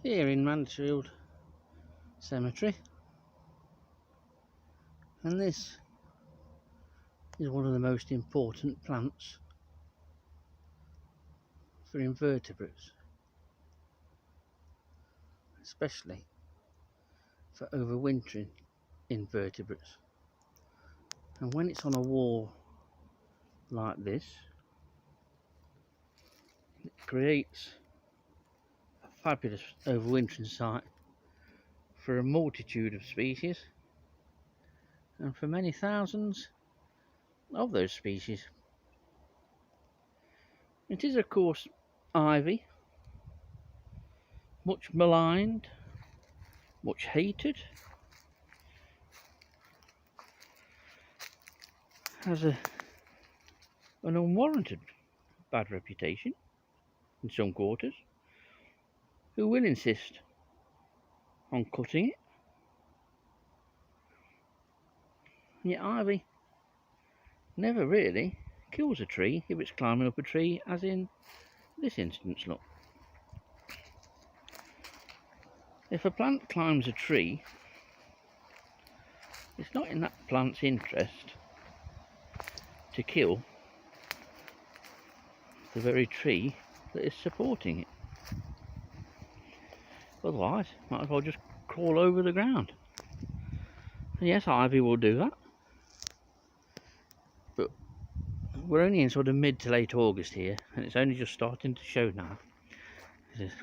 Here in Mansfield Cemetery, and this is one of the most important plants for invertebrates, especially for overwintering invertebrates. And when it's on a wall like this, it creates a fabulous overwintering site for a multitude of species, and for many thousands of those species. It is, of course, ivy, much maligned, much hated, has an unwarranted bad reputation in some quarters, who will insist on cutting it. Yet ivy never really kills a tree if it's climbing up a tree, as in this instance. Look, if a plant climbs a tree, it's not in that plant's interest to kill the very tree that is supporting it. Otherwise, might as well just crawl over the ground. And yes, ivy will do that, but we're only in sort of mid to late August here, and it's only just starting to show now. This is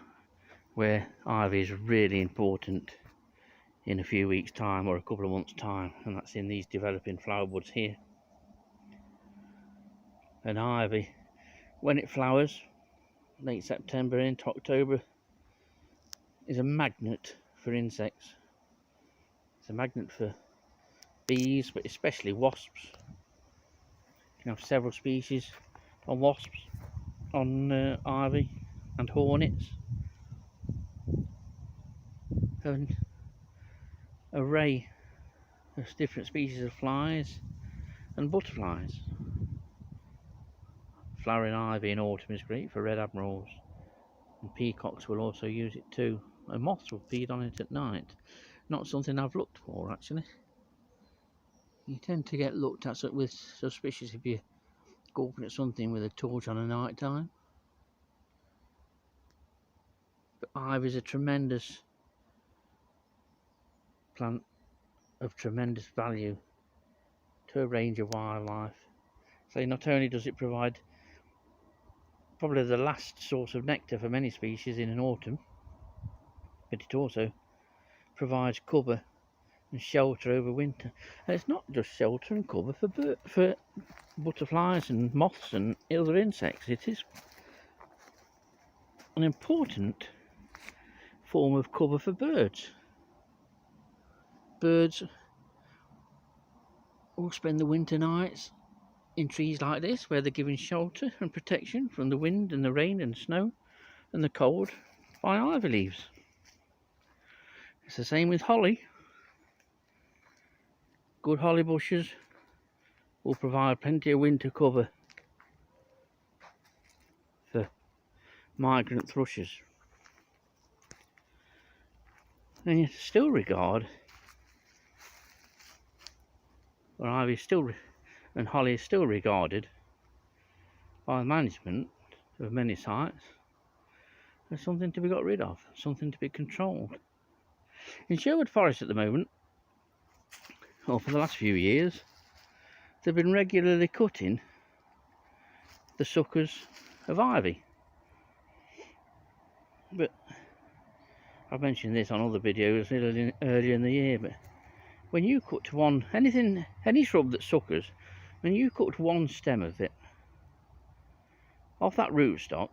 where ivy is really important in a few weeks' time or a couple of months' time, and that's in these developing flower buds here. And ivy, when it flowers, late September into October, is a magnet for insects. It's a magnet for bees, but especially wasps. You can have several species of wasps on ivy, and hornets, and an array of different species of flies and butterflies. Flowering ivy in autumn is great for red admirals, and peacocks will also use it too, and moths will feed on it at night. Not something I've looked for, actually. You tend to get looked at with suspicion if you go up at something with a torch on a night time. But ivy is a tremendous plant of tremendous value to a range of wildlife. So not only does it provide probably the last source of nectar for many species in an autumn, but it also provides cover and shelter over winter. And it's not just shelter and cover for butterflies and moths and other insects. It is an important form of cover for birds. Birds will spend the winter nights in trees like this, where they're given shelter and protection from the wind and the rain and snow and the cold by ivy leaves. It's the same with holly. Good holly bushes will provide plenty of winter cover for migrant thrushes. And you still regard, or ivy and holly is still regarded by the management of many sites as something to be got rid of, something to be controlled. In Sherwood Forest at the moment, or for the last few years, they've been regularly cutting the suckers of ivy. But I've mentioned this on other videos earlier in the year, but when you cut any shrub that suckers, when you cut one stem of it off that rootstock,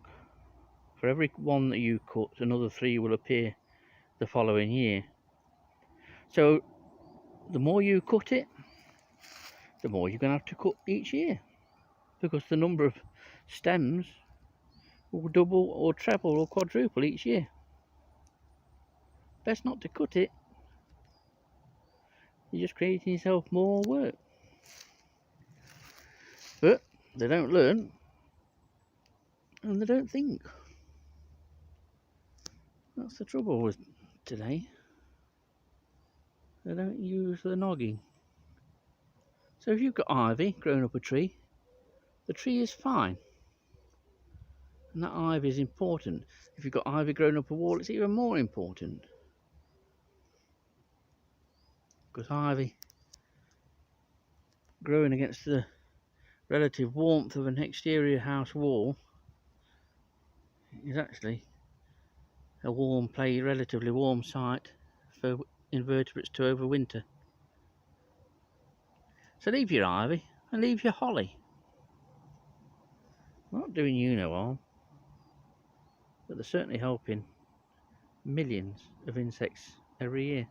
for every one that you cut, another 3 will appear the following year. So the more you cut it, the more you're going to have to cut each year, because the number of stems will double or treble or quadruple each year. Best not to cut it. You're just creating yourself more work. But they don't learn, and they don't think. That's the trouble with today. They don't use the noggin. So if you've got ivy growing up a tree, the tree is fine. And that ivy is important. If you've got ivy growing up a wall, it's even more important. Because ivy growing against the relative warmth of an exterior house wall is actually a relatively warm site for invertebrates to overwinter. So leave your ivy and leave your holly. They're not doing you no harm, but they're certainly helping millions of insects every year.